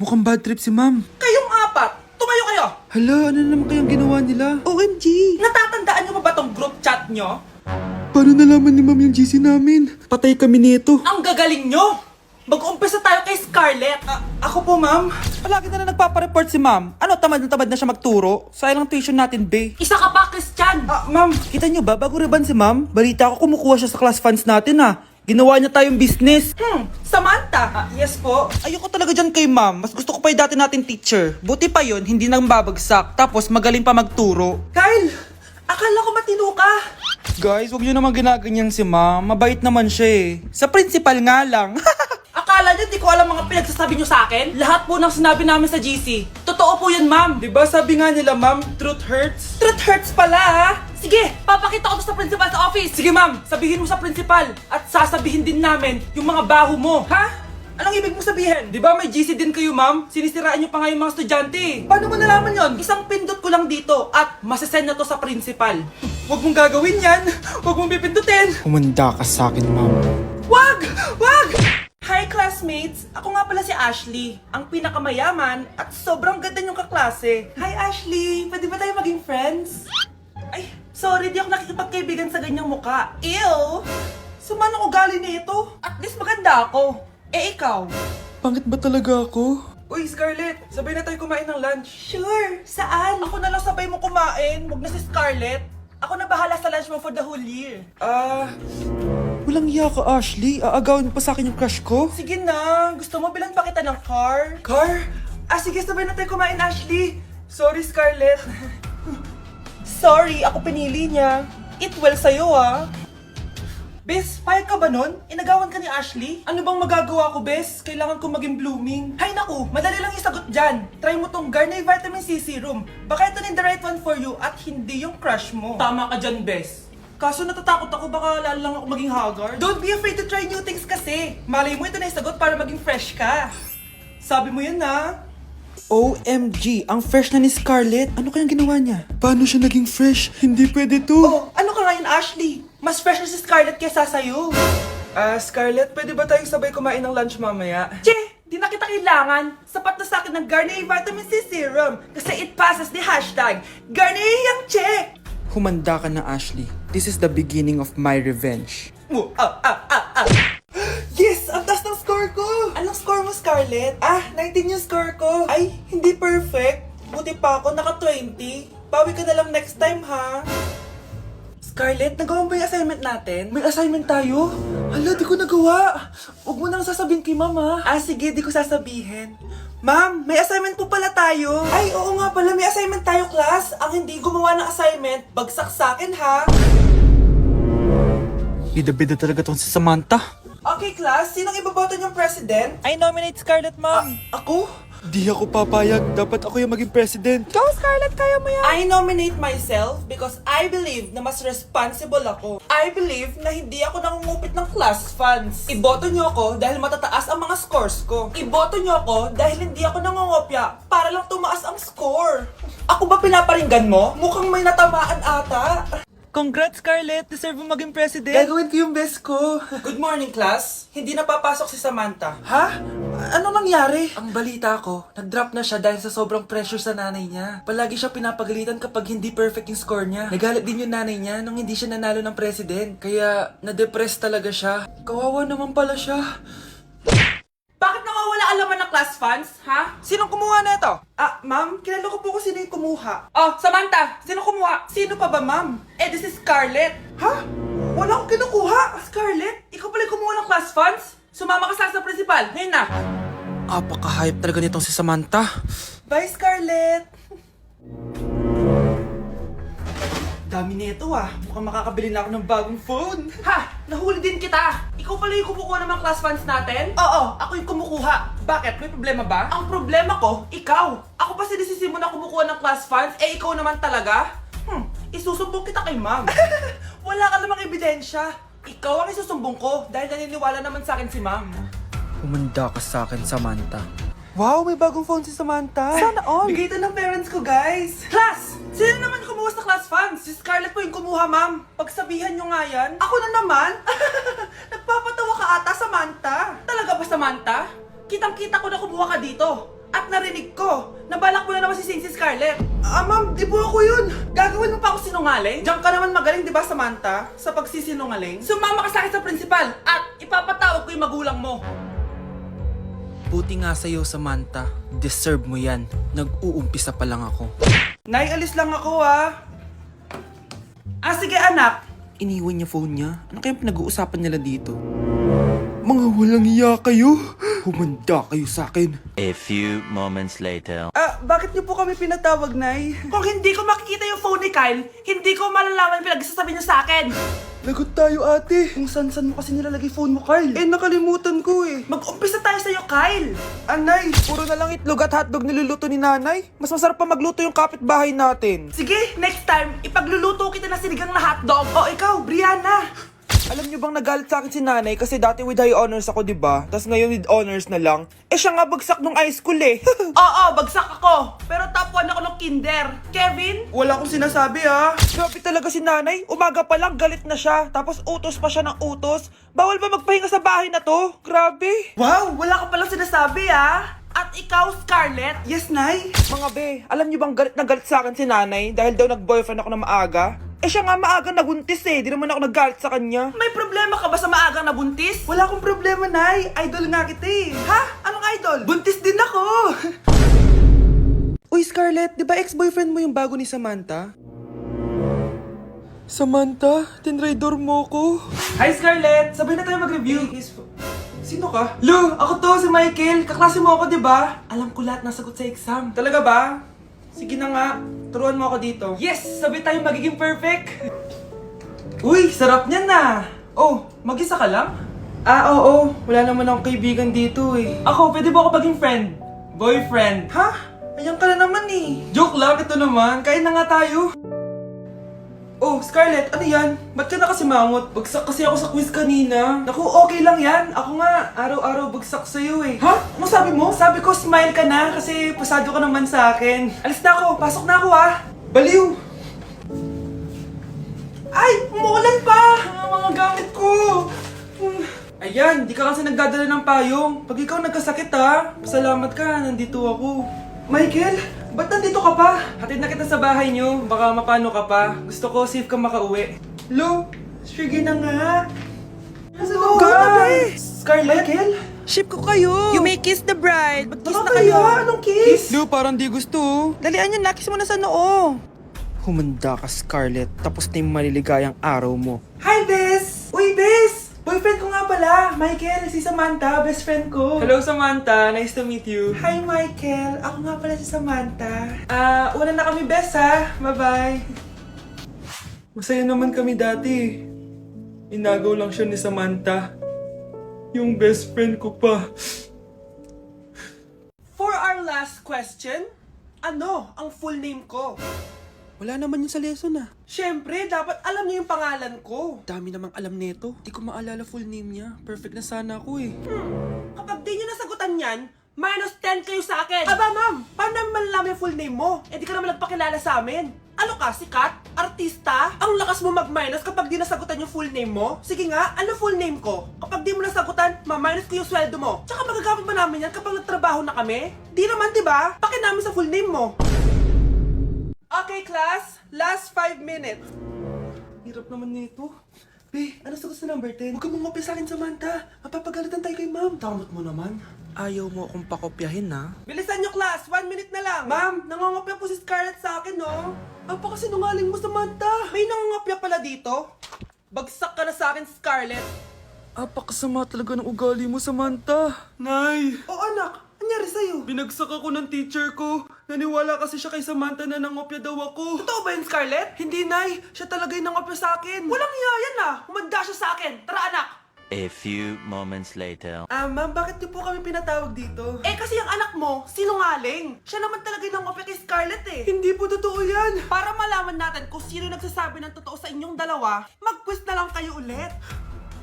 Mukhang bad trip si ma'am. Kayong apat, tumayo kayo! Hala, ano na naman kayang ginawa nila? OMG! Natatandaan nyo ba tong group chat nyo? Paano nalaman ni ma'am yung GC namin? Patay kami nito. Ang gagaling nyo! Mag-uumpisa tayo kay Scarlett. Ako po, ma'am. Palagi na nagpapareport si ma'am. Ano, tamad na siya magturo? Sayang tuition natin, be. Isa ka pa, Christian! Ma'am, kita nyo ba, bago reban si ma'am, balita ko kumukuha siya sa class funds natin, Ginawa niya tayong business. Samantha! Yes po. Ayoko talaga dyan kay ma'am. Mas gusto ko pa yung dati natin teacher. Buti pa yun, hindi nang babagsak. Tapos magaling pa magturo. Kyle! Akala ko matino ka. Guys, huwag nyo naman ginaganyan si ma'am. Mabait naman siya eh. Sa principal nga lang. Akala nyo, di ko alam mga pinagsasabi nyo sa akin? Lahat po ng sinabi namin sa GC. Totoo po yan, ma'am. Diba sabi nga nila, ma'am, truth hurts? Truth hurts pala, ha? Sige, papakita ko to sa principal sa office. Sige, ma'am, sabihin mo sa principal. At sasabihin din namin yung mga baho mo. Ha? Anong ibig mo sabihin? Di ba may GC din kayo, ma'am? Sinisiraan nyo pa nga yung mga estudyante. Paano mo nalaman yon? Isang pindot ko lang dito at masasend na to sa principal. Huwag mong gagawin yan. Huwag mong pipindutin. Humanda ka sa akin, ma'am. Wag! Wag! Hi classmates! Ako nga pala si Ashley, ang pinakamayaman at sobrang ganda niyong kaklase. Hi Ashley! Pwede ba tayo maging friends? Ay, sorry, di ako nakikipagkaibigan sa ganyang muka. Ew! Suman ang ugali nito. At least maganda ako. Eh ikaw? Pangit ba talaga ako? Uy, Scarlett! Sabay na tayo kumain ng lunch. Sure! Saan? Ako na lang sabay mo kumain. Huwag na si Scarlett. Ako na bahala sa lunch mo for the whole year. Walang iya ka, Ashley. Aagawin mo pa sa akin yung crush ko? Sige na. Gusto mo bilan pa kita ng car? Car? Sige, sabay na tayo kumain, Ashley. Sorry, Scarlett. Sorry, ako pinili niya. Eat well sa'yo, Bes, payag ka ba nun? Inagawan ka ni Ashley? Ano bang magagawa ko, Bes? Kailangan ko maging blooming. Hay naku, madali lang yung sagot dyan. Try mo tong Garnier Vitamin C Serum. Baka ito na the right one for you at hindi yung crush mo. Tama ka dyan, Bes. Kaso natatakot ako, baka lalo lang ako maging haggard. Don't be afraid to try new things kasi. Malay mo ito na yung sagot para maging fresh ka. Sabi mo yun na. OMG, ang fresh na ni Scarlett. Ano kayang ginawa niya? Paano siya naging fresh? Hindi pwede to. Oh, ano ka ngayon, Ashley? Mas fresh na si Scarlett kesa sa'yo. Scarlett, pwede ba tayong sabay kumain ng lunch mamaya? Che, di na kita kailangan. Sapat na sa akin ng Garnier Vitamin C Serum. Kasi it passes the hashtag Garnier yang check. Humanda ka na, Ashley. This is the beginning of my revenge. Yes! Ang taas ng score ko! Anong score mo, Scarlett? 19 yung score ko. Ay, hindi perfect. Buti pa ako, naka 20. Bawi ka na lang next time, ha? Scarlett, nagawa mo yung assignment natin? May assignment tayo? Hala, di ko nagawa. Huwag mo nang sasabihin kay mama. Sige, di ko sasabihin. Ma'am, may assignment po pala tayo. Ay, oo nga pala, may assignment tayo, class. Ang hindi gumawa ng assignment, bagsak sa akin, ha? Bida-bida talaga tong si Samantha. Okay, class, sinong iboboto niyong president? I nominate Scarlett, ma'am. Ako? Di ako papayag. Dapat ako yung maging president. Go, Scarlett! Kaya mo yan! I nominate myself because I believe na mas responsible ako. I believe na hindi ako nangungupit ng class funds. Iboto niyo ako dahil matataas ang mga scores ko. Iboto niyo ako dahil hindi ako nangungopya para lang tumaas ang score. Ako ba pinaparinggan mo? Mukhang may natamaan ata. Congrats, Scarlett! Deserve mo maging president. Gagawin ko yung best ko. Good morning, class. Hindi na papasok si Samantha. Ha? Ano nangyari? Ang balita ko, nag-drop na siya dahil sa sobrang pressure sa nanay niya. Palagi siya pinapagalitan kapag hindi perfect yung score niya. Nagalit din yung nanay niya nung hindi siya nanalo ng president. Kaya, na-depress talaga siya. Kawawa naman pala siya. Bakit nawawala alaman ng class funds, ha? Sinong kumuha na ito? Ma'am, kilala ko po kung sino yung kumuha. Oh, Samantha, sino kumuha? Sino pa ba, ma'am? This is Scarlett. Ha? Wala akong kinukuha. Scarlett, ikaw pala yung kumuha ng class funds? Sumama ka sa principal, ngayon na. Apaka-hype talaga nitong si Samantha. Bye, Scarlett. Dami nito Mukhang makakabili na ako ng bagong phone. Ha! Nahuli din kita! Ikaw pala yung kumukuha ng mga class funds natin? Oo, ako yung kumukuha. Bakit? May problema ba? Ang problema ko, ikaw. Ako pa sinisisi mo na kumukuha ng class funds, ikaw naman talaga? Isusumbong kita kay ma'am. Wala ka namang ebidensya. Ikaw ang isusumbong ko dahil naniniwala naman sa akin si ma'am. Humanda ka sa akin, Samantha. Wow, may bagong phone si Samantha. Sana all. Bigay ito ng parents ko, guys. Class! Sino naman kumuha sa class funds? Si Scarlett po yung kumuha, ma'am. Pagsabihan nyo nga yan. Ako na naman? Nagpapatawa ka ata, Samantha. Talaga ba, Samantha? Kitang-kita ko na kumuha ka dito. At narinig ko, nabalak mo na naman si Scarlett. Ma'am, di po ako yun. Gagawin mo pa ako sinungaling? Diyan ka naman magaling, di ba, Samantha? Sa pagsisinungaling? Sumama ka sa akin sa principal at ipapatawag ko yung magulang mo. Buti nga sa'yo, Samantha. Deserve mo yan. Nag-uumpisa pa lang ako. Nay, alis lang ako sige anak. Iniwan niya phone niya. Ano kayang pinag-uusapan nila dito? Mga walang iya kayo. Humanda kayo sa akin. A few moments later. Bakit niyo po kami pinatawag, Nay? Kung hindi ko makikita yung phone ni Kyle, hindi ko malalaman pinagsasabi niya sa akin. Lagot tayo ate. Kung san-san mo kasi nilalagay phone mo, Kyle. Nakalimutan ko eh. Mag-umpisa tayo sa'yo, Kyle. Anay, puro na lang itlog at hotdog niluluto ni nanay. Mas masarap pa magluto yung kapitbahay natin. Sige, next time, ipagluluto kita ng sinigang na hotdog. O ikaw, Brianna. Alam niyo bang nagalit sa akin si nanay kasi dati with high honors ako, di ba? Tapos ngayon with honors na lang. Siya nga bagsak nung high school eh. Oo, bagsak ako. Pero top 1 ako ng kinder. Kevin? Wala akong sinasabi ha. Grabe talaga si nanay. Umaga pa lang galit na siya. Tapos utos pa siya ng utos. Bawal ba magpahinga sa bahay na to? Grabe. Wow, wala ka palang sinasabi At ikaw, Scarlett? Yes, Nay. Mga be, alam niyo bang galit na galit sa akin si nanay dahil daw nag-boyfriend ako na maaga? Siya nga maaga nabuntis eh. Di naman ako nagalit sa kanya. May problema ka ba sa maagang nabuntis? Wala akong problema, Nay. Idol nga kita eh. Ha? Anong idol? Buntis din ako. Uy, Scarlett, di ba ex-boyfriend mo yung bago ni Samantha? Samantha, tinraidor mo ko. Hi, Scarlett. Sabay na tayo mag-review. Sino ka? Lu, ako to, si Michael. Kaklase mo ako, di ba? Alam ko lahat ng sagot sa exam. Talaga ba? Sige na nga. Turuan mo ako dito. Yes! Sabay tayo magiging perfect. Uy, sarap niyan na. Oh, mag-isa ka lang? Oo. Wala naman akong kaibigan dito eh. Ako, pwede ba ako maging friend? Boyfriend. Ha? Ayan ka na naman eh. Joke lang, ito naman. Kain na nga tayo. Oh, Scarlett, ano yan? Ba't ka na kasi mangot? Bagsak kasi ako sa quiz kanina. Naku, okay lang yan. Ako nga, araw-araw bagsak sa'yo eh. Ha? Ano sabi mo? Sabi ko, smile ka na kasi pasado ka naman sa akin. Alis na ako, pasok na ako Baliw! Ay, umuulan pa! Ang mga gamit ko! Ayan, di ka kasi nagdadala ng payong. Pag ikaw nagkasakit pasalamat ka, nandito ako. Michael, ba't nandito ka pa? Hatid na kita sa bahay niyo, baka mapano ka pa. Gusto ko safe ka makauwi. Lo, sige na nga. Go na, Scarlett? Michael? Ship ko kayo. You may kiss the bride. Kiss na kayo? Anong kiss? Lu, parang di gusto. Dalian yan, nakis mo na sa noo. Humanda ka, Scarlett. Tapos na yung maliligayang araw mo. Hi, Bes! Uy, Bes! Boyfriend ko nga pala, Michael, si Samantha, best friend ko. Hello, Samantha. Nice to meet you. Hi, Michael. Ako nga pala si Samantha. Una na kami, Bes, Bye-bye. Masaya naman kami dati. Inagaw lang siya ni Samantha. Yung best friend ko pa. For our last question, ano ang full name ko? Wala naman yun sa lesson Siyempre, dapat alam niyo yung pangalan ko. Dami namang alam nito. Di ko maalala full name niya. Perfect na sana ako eh. Kapag di nyo nasagutan yan, minus 10 kayo sa akin. Aba, ma'am, paano naman malalaman yung full name mo? Di ka naman nagpakilala sa amin. Ano ka, sikat? Artista? Ang lakas mo mag-minus kapag di nasagutan yung full name mo? Sige nga, ano full name ko? Kapag di mo nasagutan, ma-minus ko yung sweldo mo. Tsaka magagamit ba namin yan kapag nagtrabaho na kami? Di naman, diba? Pakin namin sa full name mo. Okay, class. Last 5 minutes. Hirap naman nito. Be, ano sagot sa number 10? Huwag ka mong sa akin, Samantha. Mapapagalitan tayo kay ma'am. Tamot mo naman. Ayaw mo akong pakopyahin, ha? Bilisan nyo, class. 1 minute na lang. Ma'am, nangangopya po si Scarlett sa akin, no? Napakasinungaling mo, Samantha. May nangangopya pala dito. Bagsak ka na sa akin, Scarlett. Apakasama talaga ng ugali mo, Samantha. Nay! Oh, anak. Anyari sa'yo? Binagsak ako ng teacher ko. Naniwala kasi siya kay Samantha na nangopya daw ako. Totoo ba yun, Scarlett? Hindi, Nay. Siya talaga yung nangopya sa akin. Walang iya yan, Humanda siya sa akin. Tara, anak. A few moments later. Ma'am, bakit niyo po kami pinatawag dito? Kasi yung anak mo, sinungaling. Siya naman talaga yung nangopya kay Scarlett eh. Hindi po totoo yan. Para malaman natin kung sino nagsasabi ng totoo sa inyong dalawa, mag-quiz na lang kayo ulit.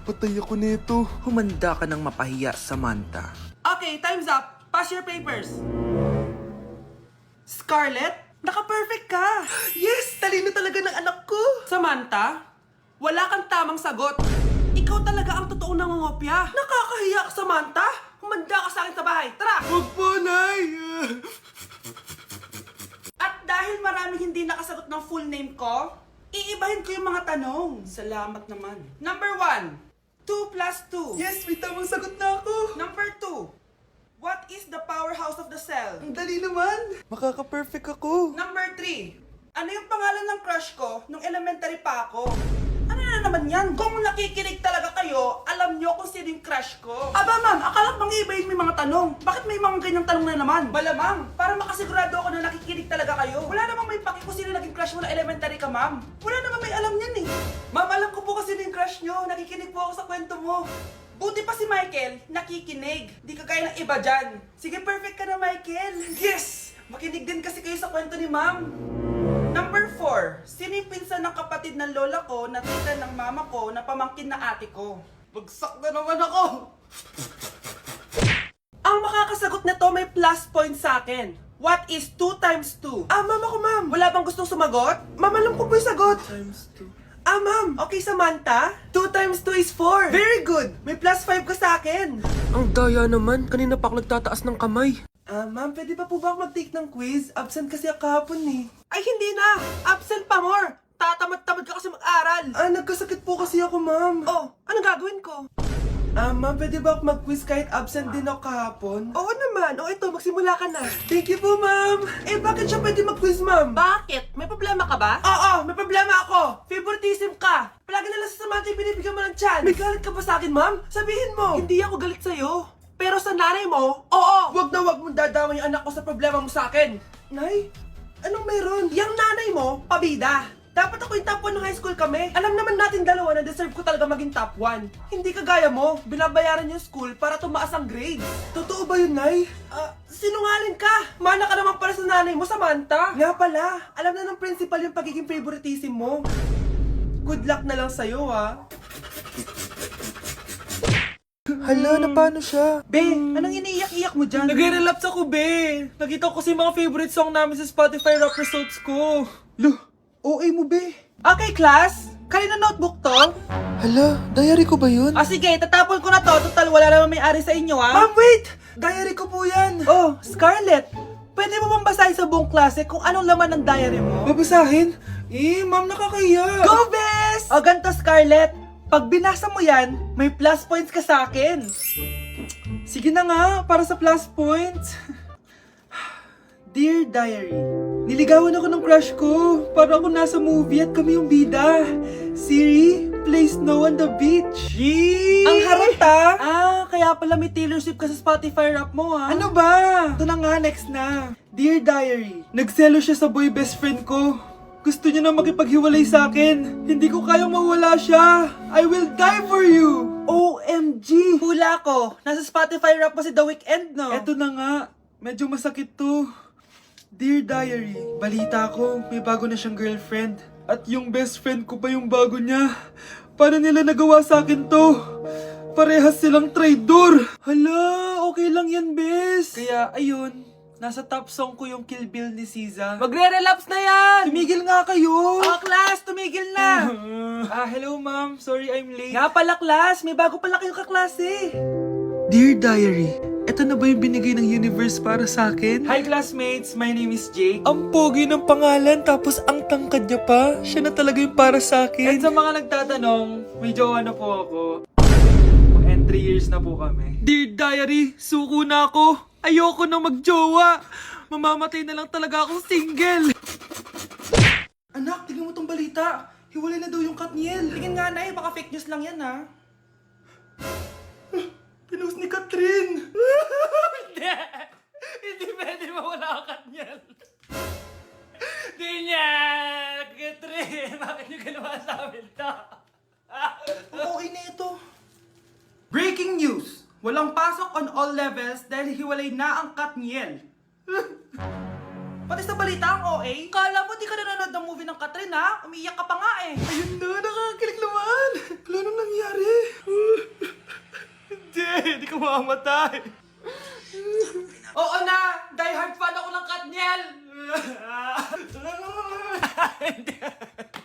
Patay ako nito. Humanda ka ng mapahiya, Samantha. Okay, time's up. Pass your papers. Scarlett, naka-perfect ka. Yes, talino talaga ng anak ko. Samantha, wala kang tamang sagot. Ikaw talaga ang totoong nangungopya. Nakakahiya ka, Samantha. Humanda ka sa akin sa bahay. Tara! Huwag po, Nay! ng full name ko? Iibahin ko yung mga tanong. Salamat naman. Number 1. 2 plus 2. Yes, may tamang sagot na ako. Number 2. What is the powerhouse of the cell? Ang dali naman. Makaka-perfect ako. Number 3. Ano yung pangalan ng crush ko nung elementary pa ako? Ano na naman yan? Kung nakikinig talaga kayo, alam nyo kung sino yung crush ko. Aba ma'am, akala bang iibahin may mga tanong? Bakit may mga ganyang tanong na naman? Malamang, para makasigurado ako na nakikinig talaga kayo. Wala namang may paki kung sino naging crush mo na elementary ka ma'am. Wala namang may alam yan eh. Ma'am, alam ko po kasi yung crush nyo. Nakikinig po ako sa kwento mo. Buti pa si Michael, nakikinig. Di kagaya ng iba dyan. Sige, perfect ka na Michael. Yes! Makinig din kasi kayo sa kwento ni ma'am. Number 4. Sino yung pinsan ng kapatid ng lola ko na tita ng mama ko na pamangkin na ate ko? Bagsak na naman ako! Ang makakasagot nito may plus point sa akin. What is 2 times 2? Ma'am ako, ma'am. Wala bang gustong sumagot? Ma'am, alam ko po yung sagot. Times 2. Ma'am. Okay, Samantha? 2 times 2 is 4. Very good! May plus 5 ka sa akin. Ang daya naman. Kanina pa ako nagtataas ng kamay. Ma'am, pwede pa po ba ako mag-take ng quiz? Absent kasi ako kahapon eh. Ay, hindi na! Absent pa more! Tatamad-tamad ka kasi mag-aral! Nagkasakit po kasi ako, ma'am. Oh, ano gagawin ko? Ma'am, pwede ba ako mag-quiz kahit absent din ako kahapon? Oo naman. O ito, magsimula ka na. Thank you po, ma'am. Bakit siya pwede mag-quiz, ma'am? Bakit? May problema ka ba? Oo, may problema ako. Favoritism ka. Palagi na lang sa Samantha yung binibigyan mo ng chance. May galit ka ba sa akin, ma'am? Sabihin mo. Hindi ako galit sa'yo. Pero sa nanay mo, oo. Wag na wag mong dadama yung anak ko sa problema mo sa akin. Nay, anong meron? Yang nanay mo, pabida. Dapat ako yung top 1 ng high school kami. Alam naman natin dalawa na deserve ko talaga maging top 1. Hindi kagaya mo, binabayaran yung school para tumaas ang grade. Totoo ba yun, Nay? Sinungaling ka! Mana ka naman para sa nanay mo, Samantha. Nga pala, alam na ng principal yung pagiging favoritism mo. Good luck na lang sa'yo, ha? Hala, na paano siya? Be, anong iniiyak-iyak mo dyan? Nagre-relapse ako, be. Nakita ko kasi mga favorite song namin sa Spotify rap results ko. Lo, OA mo, be. Okay, class. Kanina notebook to? Hala, diary ko ba yun? Sige, tatapon ko na to. Total, wala naman may-ari sa inyo, ha? Ma'am, wait! Diary ko po yan. Oh, Scarlett. Pwede mo bang basahin sa buong klase kung anong laman ng diary mo? Babasahin? Ma'am, nakakahiya. Go, Bes! O, ganito, Scarlett. Pag binasa mo yan, may plus points ka sa akin. Sige na nga, para sa plus points. Dear Diary, niligawan ako ng crush ko. Para ako nasa movie at kami yung bida. Siri, play Snow on the Beach. Yee! Ang harot, ha? Kaya pala may Taylor Swift ka sa Spotify rap mo, ha? Ano ba? Ito na nga, next na. Dear Diary, nagselo siya sa boy best friend ko. Gusto niya na makipaghiwalay sa akin. Hindi ko kayang mawala siya. I will die for you. OMG! Hula ko. Nasa Spotify rap mo si The Weeknd, no? Eto na nga. Medyo masakit to. Dear Diary, balita ko, may bago na siyang girlfriend. At yung best friend ko pa yung bago niya. Paano nila nagawa sa akin to? Parehas silang traidor. Hala, okay lang yan, bes. Kaya, ayun. Nasa top song ko yung Kill Bill ni SZA. Magre-relapse na yan! Tumigil nga kayo! Oh, class! Tumigil na! Hello ma'am. Sorry I'm late. Nga pala, class! May bago pala kayong kaklase! Dear Diary, eto na ba yung binigay ng universe para sa akin? Hi classmates, my name is Jake. Ang pogi ng pangalan tapos ang tangkad niya pa. Siya na talaga yung para sa akin. At sa mga nagtatanong, may jowa na po ako. And 3 years na po kami. Dear Diary, suko na ako. Ayoko na magjowa. Mamamatay na lang talaga akong single. Anak, tignan mo tong balita. Hiwalay na daw yung Katniel. Tingin nga, Nay. Baka fake news lang yan, ha? Pinost ni Catherine. Hindi! Hindi pwede mawala ang Katniel. Hindi niya! Catherine! Bakit niyo ginawa sa amin to? Okay na ito. Breaking news! Walang pasok on all levels dahil hiwalay na ang Katniel. Pati sa balita ang OA, kala mo di ka nanonood ng movie ng Catherine, ha? Umiiyak ka pa nga eh. Ayun na, nakakakilig naman. Wala nang nangyari. Hindi ka mamamatay. Oo na! Die hard fan ako ng Katniel!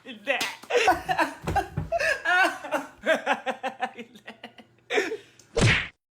Hindi.